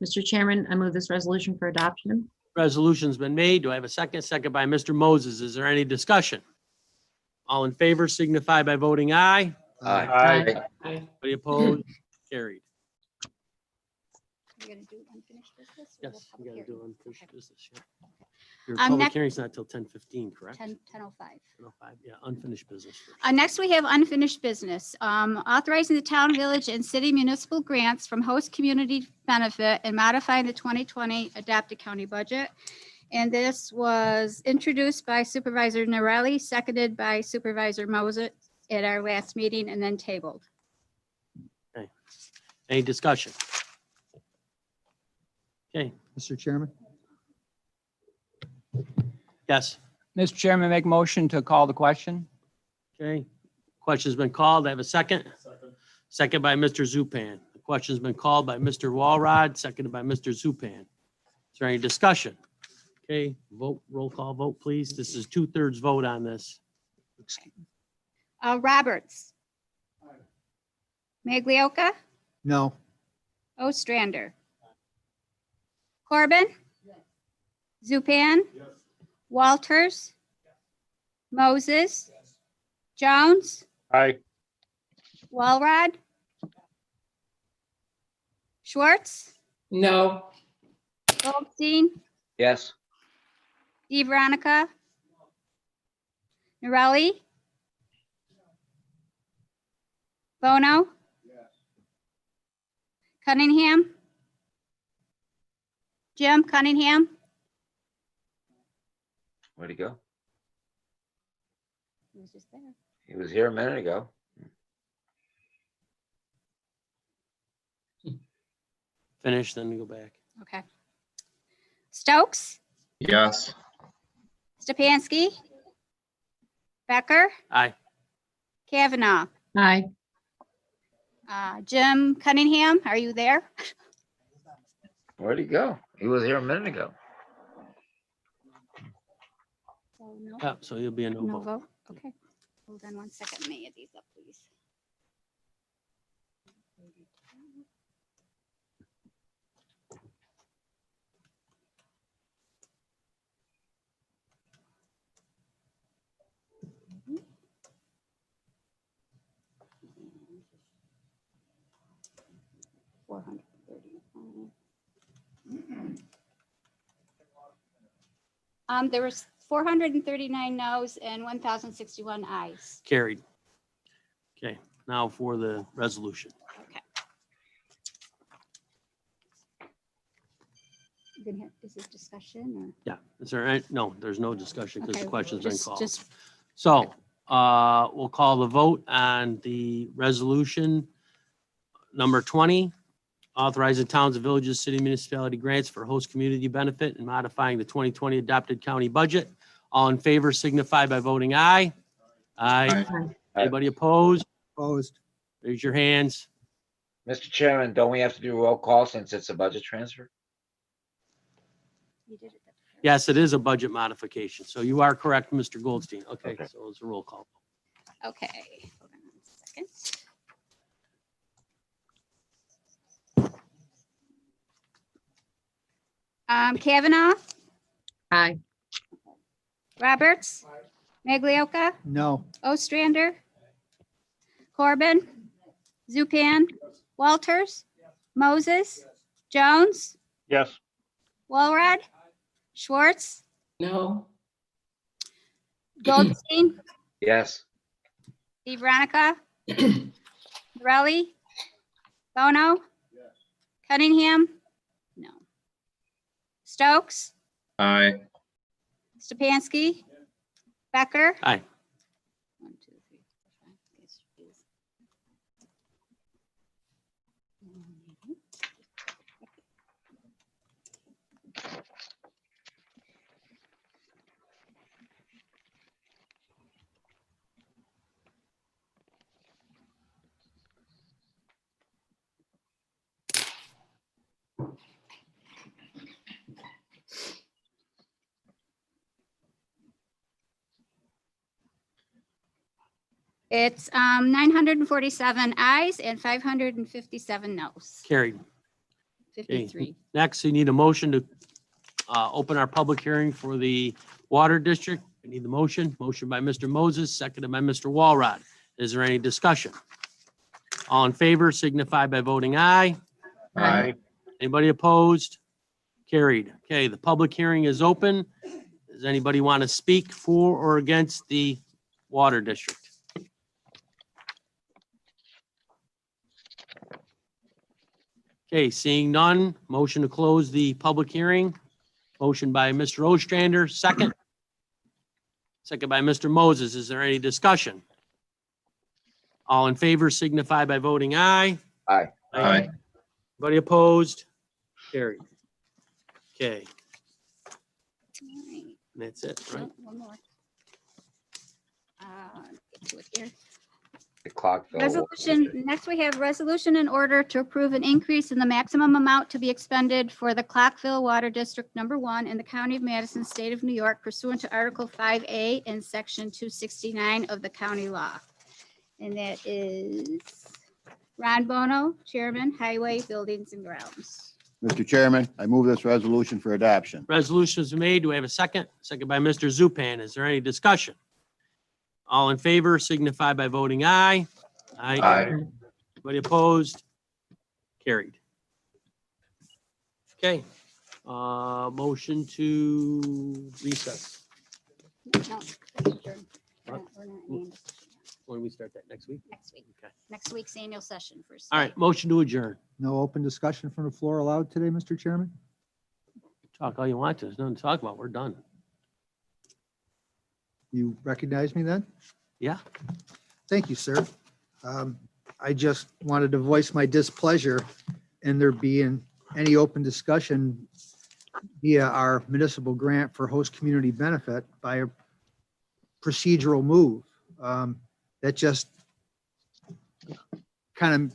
Mr. Chairman, I move this resolution for adoption. Resolution's been made. Do I have a second? Second by Mr. Moses. Is there any discussion? All in favor signify by voting aye. Aye. Anybody opposed? Carried. We're gonna do unfinished business? or Yes, the you public gotta do hearing? unfinished Okay. business. Yeah. Your Um, public next- hearing's not till 10:15, correct? 10:05. 10:05. Yeah, unfinished business first. Next, we have unfinished business. Authorizing the town, village, and city municipal grants from host community benefit and modifying the 2020 adopted county budget. And this was introduced by Supervisor Narelli, seconded by Supervisor Moses at our last meeting, and then tabled. Any discussion? Okay, Mr. Chairman, yes, Mr. Chairman, make motion to call the question. okay. Question's been called. I have a second. Second by Mr. Zupan. The question's been called by Mr. Walrod, seconded by Mr. Zupan. Is there any discussion? Okay, vote, roll call vote, please. This is 2/3 vote on this. Roberts. Maglioka. no. Ostrander. Corbin. Zupan. Walters. Moses. Jones. Aye. Walrod. Schwartz. no, Goldstein. Yes. DeVeronica. Norelli. Bono. Cunningham. Jim Cunningham. Where'd he go? He was just there. He was here a minute ago. Finish, then we go back. Okay. Stokes. Yes. Stepanski. Becker. Aye. Kavanaugh. Aye. Jim Cunningham, are you there? Where'd he go? He was here a minute ago. So no, Yeah, so you'll be a no no vote. vote. Okay. Hold on one second. Let me add these up, please. There was 439 noes and 1,061 ayes. Carried. Okay, now for the resolution. Okay. You gonna have- Is this discussion or? Yeah, is there, any- no, there's no discussion because the Okay, question's been just- called. Just, So, we'll call the vote on the resolution number 20, authorizing towns and villages, city municipality grants for host community benefit and modifying the 2020 adopted county budget. All in favor signify by voting aye. Aye. Anybody opposed? Opposed, Raise your hands. Mr. Chairman, don't we have to do a roll call since it's a budget transfer? you did it. Yes, it is a budget modification. So you are correct, Mr. Goldstein. Okay, Okay. so it's a roll call. Okay. Hold on one second. Kavanaugh, Aye. Roberts, Maglioka, no. Ostrander, Corbin, Zupan, Walters, Moses, Jones, Yes. Walrod, Schwartz, no, Goldstein, Yes. DeVeronica, Morelli, Bono, Cunningham, no. Stokes, Aye. Stepanski, Becker. Aye. 1, 2, 3, 4, 5, 6, 7. It's 947 ayes and 557 noes. Carried. 53. Next, we need a motion to open our public hearing for the water district. We need the motion. Motion by Mr. Moses, seconded by Mr. Walrod. Is there any discussion? All in favor signify by voting aye. Aye. Anybody opposed? Carried. Okay, the public hearing is open. Does anybody want to speak for or against the water district? Okay, seeing none, motion to close the public hearing. Motion by Mr. Ostrander, second. Second by Mr. Moses. Is there any discussion? All in favor signify by voting aye. Aye. Aye. Anybody opposed? Carried. Okay, All right. that's it, right? Oh, one more. Get to it here. The Clockville. Resolution, next we have resolution in order to approve an increase in the maximum amount to be expended for the Clockville Water District Number 1 in the County of Madison, State of New York pursuant to Article 5A and Section 269 of the county law. And that is Ron Bono, Chairman, Highway, Buildings and Grounds. Mr. Chairman, I move this resolution for adoption. Resolution is made. Do we have a second? Second by Mr. Zupan. Is there any discussion? All in favor signify by voting aye. Aye. Anybody opposed? Carried. Okay, motion to recess. No, that's adjourned. We're not in the session When we start that next week? yet. Next week. Okay. Next week's annual session first. All right, motion to adjourn. No open discussion from the floor allowed today, Mr. Chairman? Talk all you want to. There's nothing to talk about. We're done. You recognize me then? Yeah. Thank you, sir. I just wanted to voice my displeasure in there being any open discussion via our municipal grant for host community benefit by a procedural move. That just kind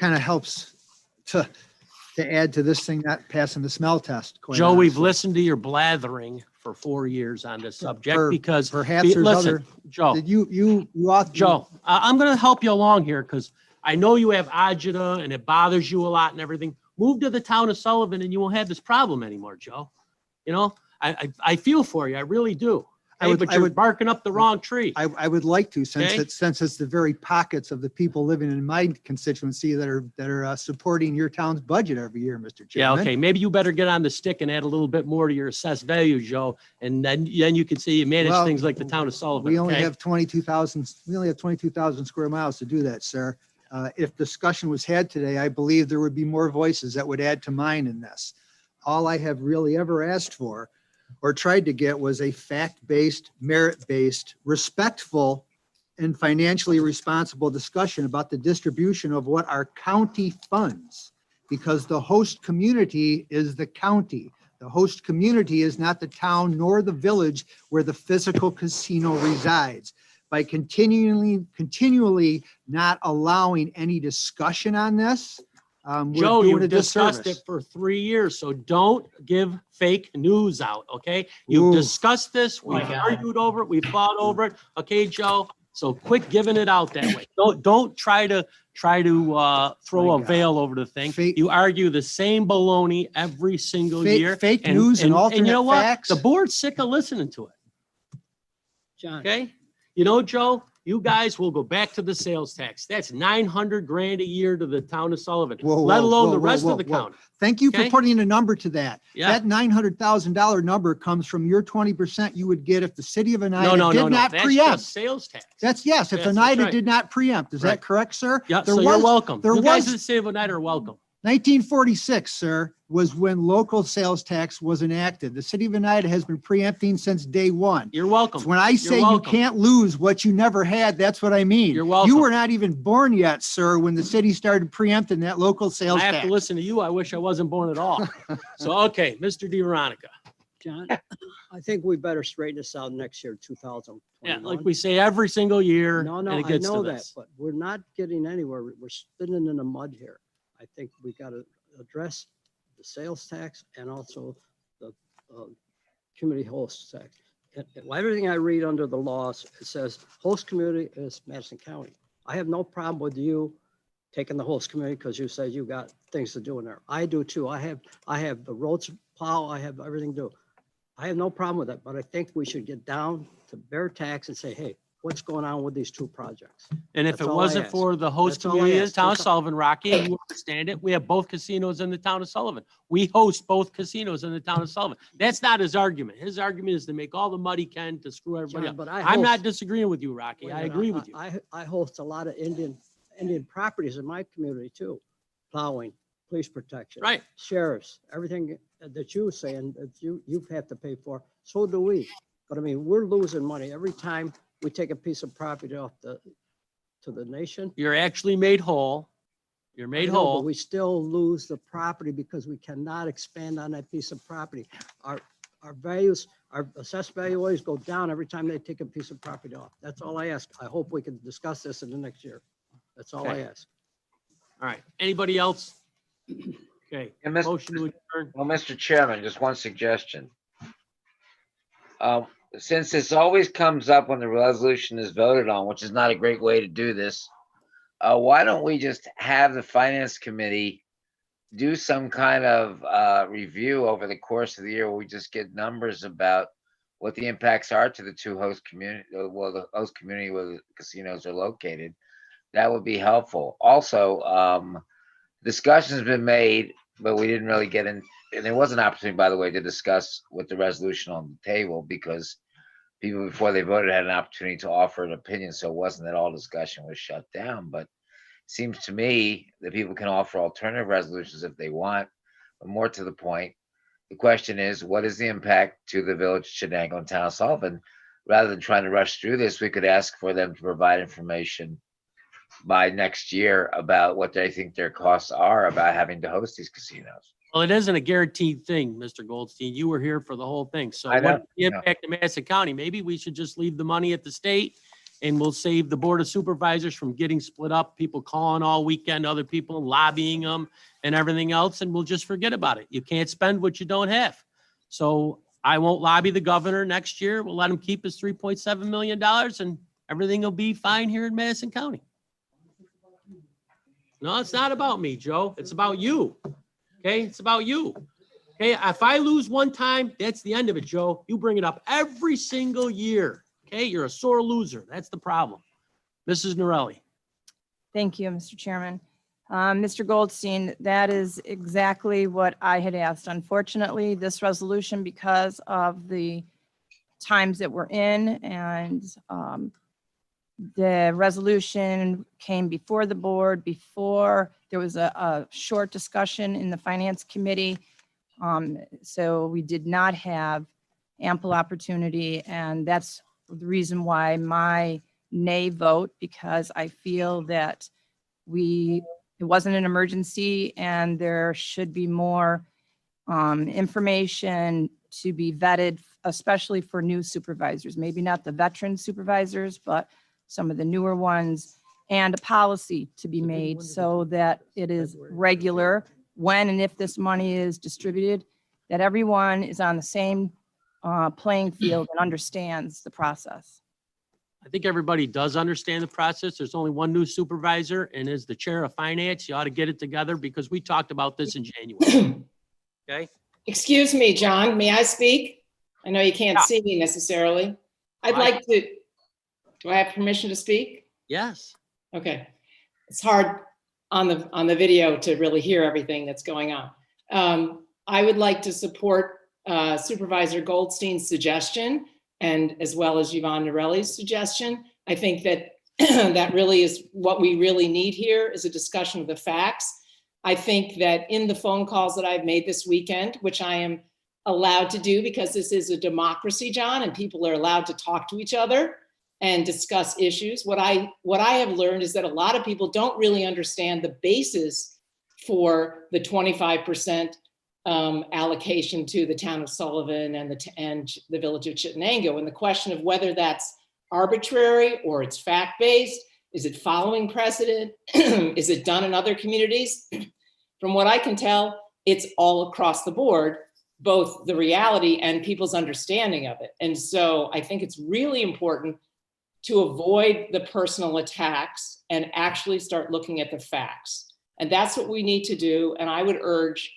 of helps to add to this thing not passing the smell test. quite Joe, we've honestly. listened to your blathering for 4 years on this subject Per- because, Perhaps there's listen, other, Joe. did you author? Joe, I'm going to help you along here because I know you have agita and it bothers you a lot and everything. Move to the town of Sullivan and you won't have this problem anymore, Joe. You know, I feel for you. I really do. I Hey, would- but I you're would- barking up the wrong tree. I would like to, since Okay. it's the very pockets of the people living in my constituency that are supporting your town's budget every year, Mr. Yeah, Chairman. okay. Maybe you better get on the stick and add a little bit more to your assessed value, Joe. And then you can see you manage Well, things like the town of Sullivan. We only okay? have 22,000 square miles to do that, sir. If discussion was had today, I believe there would be more voices that would add to mine in this. All I have really ever asked for or tried to get was a fact-based, merit-based, respectful, and financially responsible discussion about the distribution of what our county funds, because the host community is the county. The host community is not the town nor the village where the physical casino resides. By continually not allowing any discussion on this, we're Joe, doing a you've discussed disservice. it for 3 years, so don't give fake news out, okay? You've Ooh. discussed this, we've argued over it, we've fought over it, okay, Joe? So quit giving it out that way. Don't try to throw My a God. veil over the thing. Fake- You argue the same baloney every single year. Fake news and you know alternate what? facts. The board's sick of listening to it, John, okay? You know, Joe, you guys will go back to the sales tax. That's 900 grand a year to the town of Sullivan, Whoa, let whoa, alone whoa, the whoa, rest whoa, of the whoa. county. Thank you for Okay. putting a number to that. Yeah. That $900,000 number comes from your 20% you would get if the city of No, Oneida no, no, did no. not That's preempt. just sales tax. That's yes, if Yes, that's Oneida right. did not preempt. Is Right. that correct, sir? Yeah, There so you're was- welcome. there You guys was- in the city of Oneida are welcome. 1946, sir, was when local sales tax was enacted. The city of Oneida has been preempting since day one. You're welcome. When I say you welcome. can't lose what you never had, that's what I mean. You're welcome. You were not even born yet, sir, when the city started preempting that local sales I have tax. to listen to you. I wish I wasn't born at all. So, okay, Mr. DeVeronica. John, I think we better straighten this out next year, 2021. Yeah, like we say every single year. No, and no, it I gets to know that, this. but we're not getting anywhere. We're spinning in the mud here. I think we got to address the sales tax and also the community host tax. And everything I read under the laws, it says host community is Madison County. I have no problem with you taking the host community because you said you got things to do in there. I do too. I have the roads plow, I have everything to do. I have no problem with it, but I think we should get down to bare tax and say, hey, what's going on with these two projects? And if That's it all I wasn't ask. for the host That's all I community of the ask. town of That's all- Sullivan, Rocky, and you understand it, we have both casinos in the town of Sullivan. We host both casinos in the town of Sullivan. That's not his argument. His argument is to make all the money he can to screw everybody John, up. but I I'm not host- disagreeing with you, Rocky. Wait a I minute, agree with you. I host a lot of Indian properties in my community too. Plowing, police protection. Right. Sheriffs, everything that you were saying that you have to pay for, so do we. But I mean, we're losing money every time we take a piece of property off to the nation. You're actually made whole. You're I made know, but whole. we still lose the property because we cannot expand on that piece of property. Our values, our assessed value always go down every time they take a piece of property off. That's all I ask. I hope we can discuss this in the next year. That's all I Okay. ask. All right. Anybody else? Okay. And Mr. Motion to adjourn. Well, Mr. Chairman, just one suggestion. Since this always comes up when the resolution is voted on, which is not a great way to do this, why don't we just have the finance committee do some kind of review over the course of the year where we just get numbers about what the impacts are to the two host community, well, the host community where the casinos are located. That would be helpful. Also, discussion's been made, but we didn't really get in, and there was an opportunity, by the way, to discuss with the resolution on the table because people before they voted had an opportunity to offer an opinion. So it wasn't that all discussion was shut down, but it seems to me that people can offer alternative resolutions if they want. But more to the point, the question is, what is the impact to the village of Chenango and town of Sullivan? Rather than trying to rush through this, we could ask for them to provide information by next year about what they think their costs are about having to host these casinos. Well, it isn't a guaranteed thing, Mr. Goldstein. You were here for the whole thing. So I know, what the impact to Madison County? Maybe we should just leave the money at the state and we'll save the board of supervisors from getting split up, people calling all weekend, other people lobbying them and everything else, and we'll just forget about it. You can't spend what you don't have. So I won't lobby the governor next year. We'll let him keep his $3.7 million and everything will be fine here in Madison County. No, it's not about me, Joe. It's about you. Okay, it's about you. Okay, if I lose one time, that's the end of it, Joe. You bring it up every single year. Okay, you're a sore loser. That's the problem. Mrs. Norelli. Thank you, Mr. Chairman. Mr. Goldstein, that is exactly what I had asked. Unfortunately, this resolution, because of the times that we're in and the resolution came before the board, before there was a short discussion in the finance committee. So we did not have ample opportunity, and that's the reason why my nay vote, because I feel that it wasn't an emergency and there should be more information to be vetted, especially for new supervisors, maybe not the veteran supervisors, but some of the newer ones, and a policy to be made so that it is regular when and if this money is distributed, that everyone is on the same playing field and understands the process. I think everybody does understand the process. There's only one new supervisor, and as the chair of finance, you ought to get it together because we talked about this in January. Okay? Excuse me, John, may I speak? I know you can't Yeah. see me necessarily. I'd Right. like to, do I have permission to speak? Yes. Okay. It's hard on the video to really hear everything that's going on. I would like to support Supervisor Goldstein's suggestion and as well as Yvonne Norelli's suggestion. I think that that really is what we really need here is a discussion of the facts. I think that in the phone calls that I've made this weekend, which I am allowed to do because this is a democracy, John, and people are allowed to talk to each other and discuss issues. What I have learned is that a lot of people don't really understand the basis for the 25% allocation to the town of Sullivan and the village of Chittenango. And the question of whether that's arbitrary or it's fact-based, is it following precedent? Is it done in other communities? From what I can tell, it's all across the board, both the reality and people's understanding of it. And so I think it's really important to avoid the personal attacks and actually start looking at the facts. And that's what we need to do. And I would urge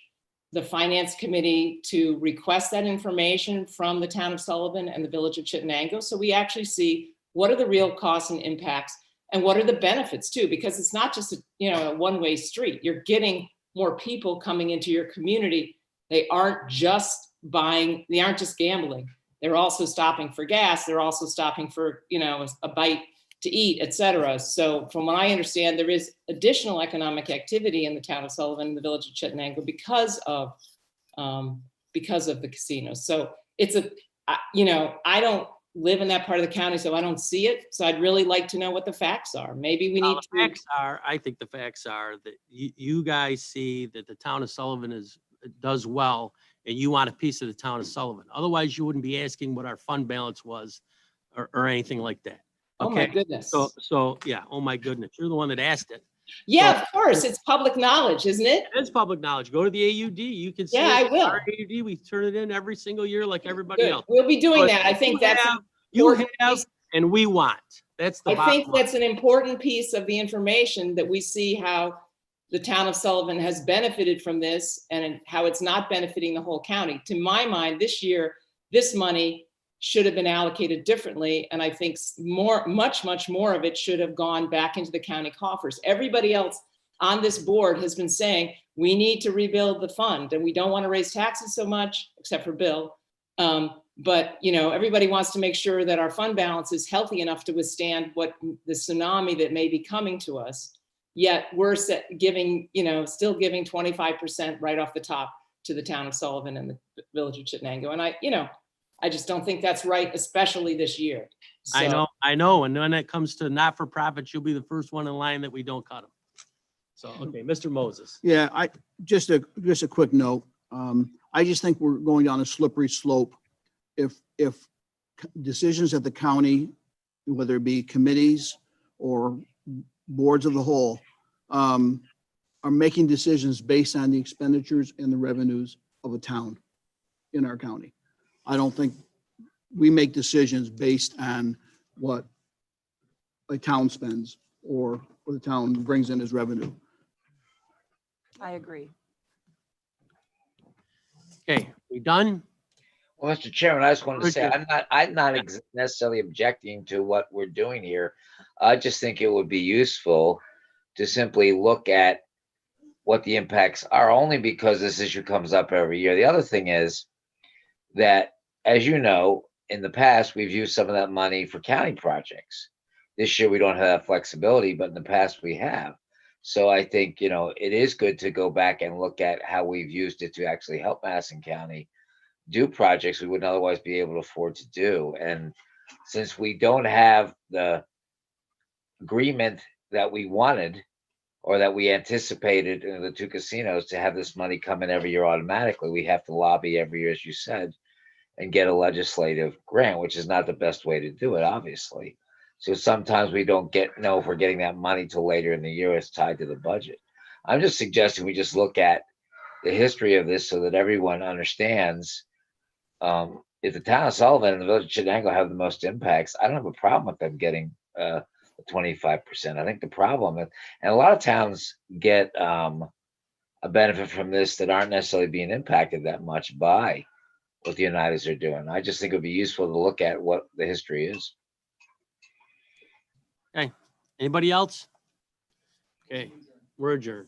the finance committee to request that information from the town of Sullivan and the village of Chittenango. So we actually see what are the real costs and impacts and what are the benefits too, because it's not just a one-way street. You're getting more people coming into your community. They aren't just buying, they aren't just gambling. They're also stopping for gas. They're also stopping for, a bite to eat, et cetera. So from what I understand, there is additional economic activity in the town of Sullivan and the village of Chittenango because of the casinos. So it's I don't live in that part of the county, so I don't see it. So I'd really like to know what the facts are. Maybe we need to. I think the facts are that you guys see that the town of Sullivan does well, and you want a piece of the town of Sullivan. Otherwise, you wouldn't be asking what our fund balance was or anything like that. Oh my Okay. goodness. So yeah, oh my goodness, you're the one that asked it. Yeah, of course. It's public knowledge, isn't it? It's public knowledge. Go to the AUD. You can see. Yeah, it. I will. Our AUD, we turn it in every single year like everybody Good. else. We'll be doing But that. I think that's you important have, piece. and we want. That's the I bottom think line. that's an important piece of the information that we see how the town of Sullivan has benefited from this and how it's not benefiting the whole county. To my mind, this year, this money should have been allocated differently. And I think much more of it should have gone back into the county coffers. Everybody else on this board has been saying, we need to rebuild the fund and we don't want to raise taxes so much, except for Bill. But everybody wants to make sure that our fund balance is healthy enough to withstand what the tsunami that may be coming to us. Yet we're still giving 25% right off the top to the town of Sullivan and the village of Chittenango. And I just don't think that's right, especially this year. So, I know. And when it comes to not-for-profits, you'll be the first one in line that we don't cut them. So, okay, Mr. Moses. Yeah, just a quick note. I just think we're going down a slippery slope. If decisions at the county, whether it be committees or boards of the whole, are making decisions based on the expenditures and the revenues of a town in our county. I don't think we make decisions based on what a town spends or what the town brings in as revenue. I agree. Okay, we done? Well, Mr. Chairman, I just wanted to say, Richard. I'm not necessarily objecting to what we're doing here. I just think it would be useful to simply look at what the impacts are, only because this issue comes up every year. The other thing is that, as you know, in the past, we've used some of that money for county projects. This year, we don't have that flexibility, but in the past, we have. So I think, it is good to go back and look at how we've used it to actually help Madison County do projects we wouldn't otherwise be able to afford to do. And since we don't have the agreement that we wanted or that we anticipated in the two casinos to have this money come in every year automatically, we have to lobby every year, as you said, and get a legislative grant, which is not the best way to do it, obviously. So sometimes we don't know if we're getting that money till later in the year. It's tied to the budget. I'm just suggesting we just look at the history of this so that everyone understands. If the town of Sullivan and the village of Chittenango have the most impacts, I don't have a problem with them getting the 25%. I think the problem, and a lot of towns get a benefit from this that aren't necessarily being impacted that much by what the Uniteds are doing. I just think it would be useful to look at what the history is. Okay, anybody else? Okay, we're adjourned.